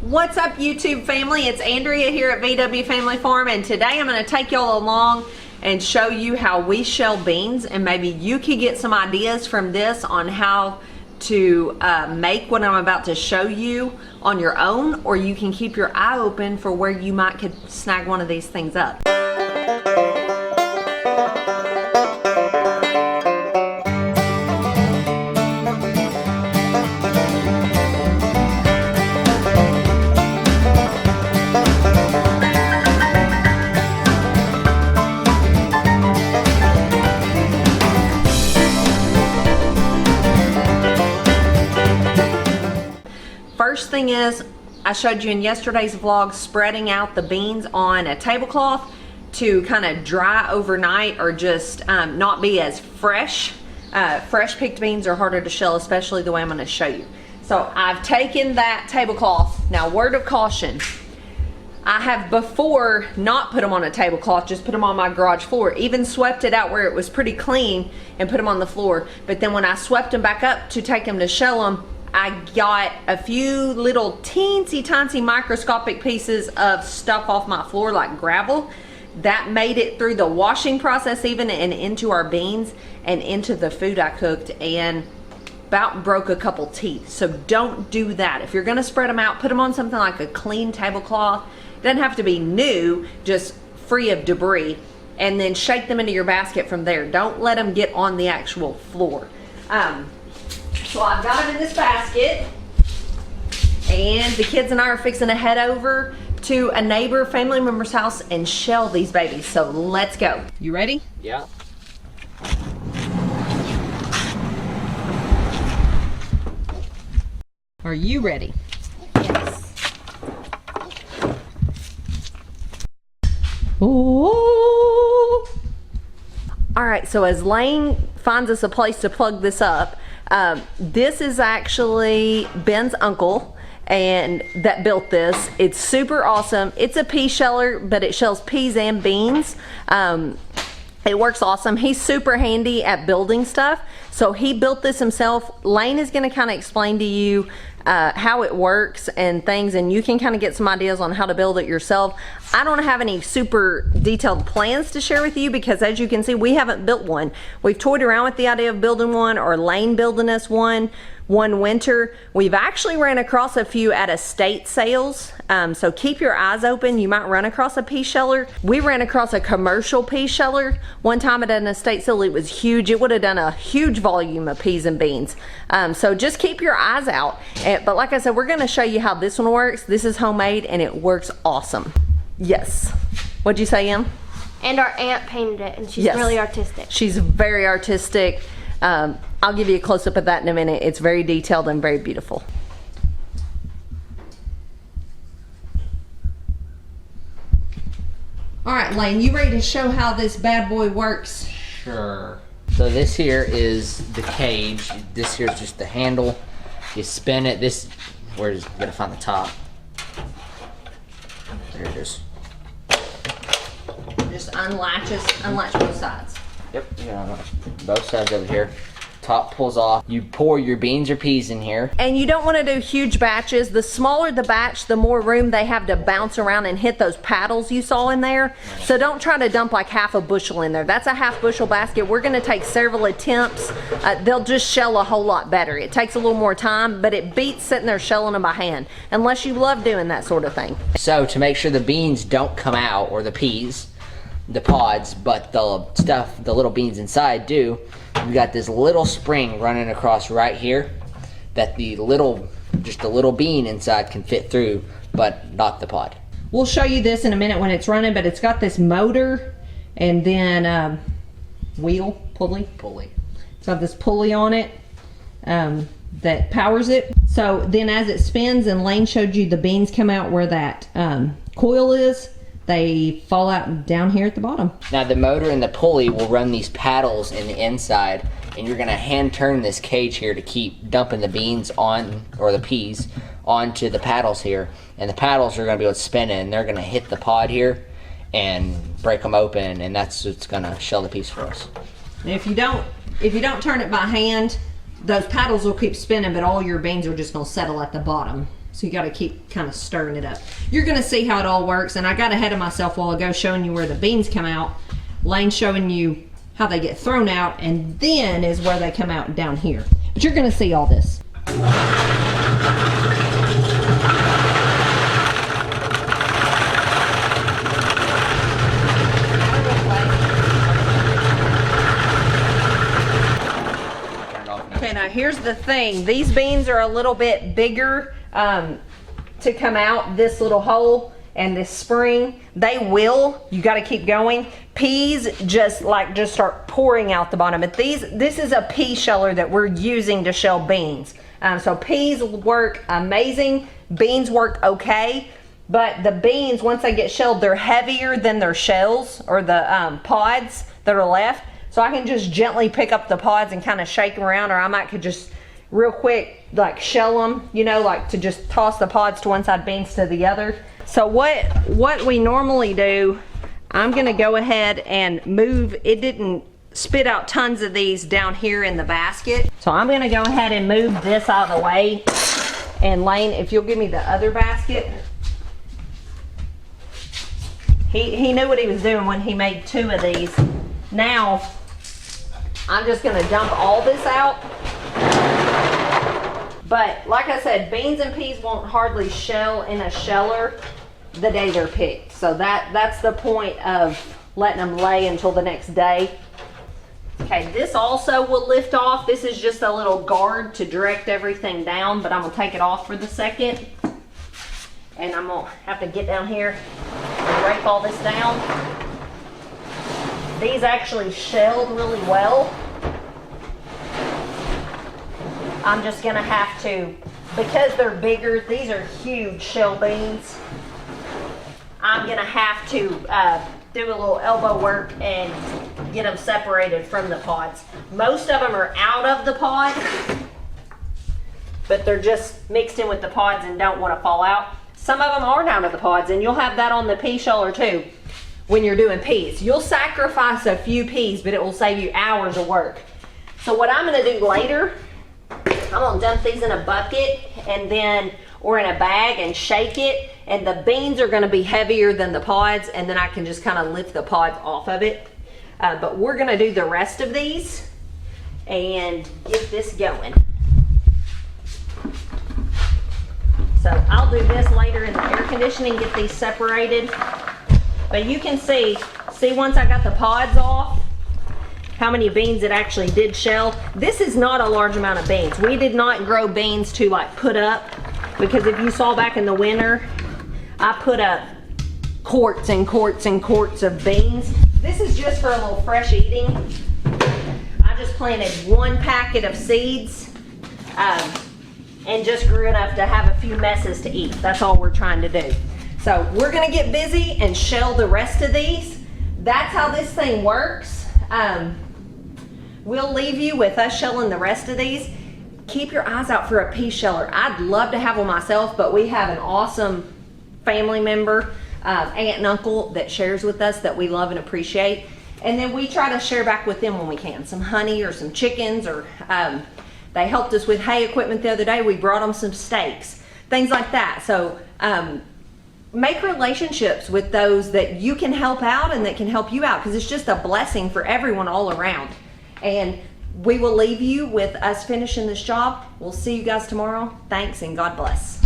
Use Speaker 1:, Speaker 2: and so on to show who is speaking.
Speaker 1: What's up, YouTube family? It's Andrea here at VW Family Farm, and today I'm going to take y'all along and show you how we shell beans, and maybe you could get some ideas from this on how to make what I'm about to show you on your own, or you can keep your eye open for where you might could snag one of these things up. First thing is, I showed you in yesterday's vlog spreading out the beans on a tablecloth to kind of dry overnight, or just not be as fresh. Fresh picked beans are harder to shell, especially the way I'm going to show you. So I've taken that tablecloth. Now, word of caution, I have before not put them on a tablecloth, just put them on my garage floor, even swept it out where it was pretty clean and put them on the floor. But then when I swept them back up to take them to shell them, I got a few little teensy tiny microscopic pieces of stuff off my floor, like gravel, that made it through the washing process even and into our beans and into the food I cooked, and about broke a couple teeth. So don't do that. If you're gonna spread them out, put them on something like a clean tablecloth. It doesn't have to be new, just free of debris, and then shake them into your basket from there. Don't let them get on the actual floor. So I've got them in this basket, and the kids and I are fixing to head over to a neighbor family member's house and shell these babies. So let's go. You ready?
Speaker 2: Yeah.
Speaker 1: Are you ready?
Speaker 3: Yes.
Speaker 1: Ooh. All right, so as Lane finds us a place to plug this up, this is actually Ben's uncle, and that built this. It's super awesome. It's a pea sheller, but it shells peas and beans. It works awesome. He's super handy at building stuff, so he built this himself. Lane is going to kind of explain to you how it works and things, and you can kind of get some ideas on how to build it yourself. I don't have any super detailed plans to share with you because, as you can see, we haven't built one. We've toyed around with the idea of building one, or Lane building us one winter. We've actually ran across a few at estate sales, so keep your eyes open. You might run across a pea sheller. We ran across a commercial pea sheller one time at an estate sale. It was huge. It would have done a huge volume of peas and beans. So just keep your eyes out. But like I said, we're going to show you how this one works. This is homemade and it works awesome. Yes. What'd you say, Em?
Speaker 3: And our aunt painted it, and she's really artistic.
Speaker 1: She's very artistic. I'll give you a close-up of that in a minute. It's very detailed and very beautiful. All right, Lane, you ready to show how this bad boy works?
Speaker 2: Sure. So this here is the cage. This here is just the handle. You spin it. This, where's, you gotta find the top. There it is.
Speaker 1: Just unlatch both sides.
Speaker 2: Yep, you got both sides over here. Top pulls off. You pour your beans or peas in here.
Speaker 1: And you don't want to do huge batches. The smaller the batch, the more room they have to bounce around and hit those paddles you saw in there. So don't try to dump like half a bushel in there. That's a half bushel basket. We're going to take several attempts. They'll just shell a whole lot better. It takes a little more time, but it beats sitting there shelling them by hand, unless you love doing that sort of thing.
Speaker 2: So to make sure the beans don't come out, or the peas, the pods, but the stuff, the little beans inside do, we got this little spring running across right here that the little, just the little bean inside can fit through, but not the pod.
Speaker 1: We'll show you this in a minute when it's running, but it's got this motor and then pulley. It's got this pulley on it that powers it. So then as it spins, and Lane showed you the beans come out where that coil is, they fall out down here at the bottom.
Speaker 2: Now the motor and the pulley will run these paddles in the inside, and you're gonna hand turn this cage here to keep dumping the beans on, or the peas, onto the paddles here. And the paddles are gonna be able to spin it, and they're gonna hit the pod here and break them open, and that's what's gonna shell the piece for us.
Speaker 1: And if you don't turn it by hand, those paddles will keep spinning, but all your beans are just gonna settle at the bottom. So you got to keep kind of stirring it up. You're going to see how it all works. And I got ahead of myself a while ago showing you where the beans come out. Lane's showing you how they get thrown out, and then is where they come out down here. But you're going to see all this. Okay, now here's the thing. These beans are a little bit bigger to come out this little hole and this spring. They will. You got to keep going. Peas just start pouring out the bottom. But this is a pea sheller that we're using to shell beans. So peas work amazing. Beans work okay. But the beans, once they get shelled, they're heavier than their shells or the pods that are left. So I can just gently pick up the pods and kind of shake them around, or I might could just real quick like shell them, you know, like to just toss the pods to one side, beans to the other. So what we normally do, I'm gonna go ahead and move, it didn't spit out tons of these down here in the basket. So I'm gonna go ahead and move this out of the way. And Lane, if you'll give me the other basket. He knew what he was doing when he made 2 of these. Now, I'm just gonna dump all this out. But like I said, beans and peas won't hardly shell in a sheller the day they're picked. So that's the point of letting them lay until the next day. Okay, this also will lift off. This is just a little guard to direct everything down, but I'm gonna take it off for the second. And I'm gonna have to get down here and rake all this down. These actually shelled really well. I'm just gonna have to, because they're bigger, these are huge shell beans. I'm gonna have to do a little elbow work and get them separated from the pods. Most of them are out of the pod, but they're just mixed in with the pods and don't want to fall out. Some of them aren't out of the pods, and you'll have that on the pea sheller too when you're doing peas. You'll sacrifice a few peas, but it will save you hours of work. So what I'm gonna do later, I'm gonna dump these in a bucket and then, or in a bag and shake it, and the beans are gonna be heavier than the pods, and then I can just kind of lift the pods off of it. But we're gonna do the rest of these and get this going. So I'll do this later in the air conditioning, get these separated. But you can see once I got the pods off, how many beans it actually did shell. This is not a large amount of beans. We did not grow beans to like put up, because if you saw back in the winter, I put up quarts and quarts and quarts of beans. This is just for a little fresh eating. I just planted 1 packet of seeds and just grew enough to have a few messes to eat. That's all we're trying to do. So we're gonna get busy and shell the rest of these. That's how this thing works. We'll leave you with us shelling the rest of these. Keep your eyes out for a pea sheller. I'd love to have one myself, but we have an awesome family member, aunt and uncle, that shares with us that we love and appreciate. And then we try to share back with them when we can. Some honey or some chickens, or they helped us with hay equipment the other day. We brought them some steaks, things like that. So make relationships with those that you can help out and that can help you out, because it's just a blessing for everyone all around. And we will leave you with us finishing this job. We'll see you guys tomorrow. Thanks, and God bless.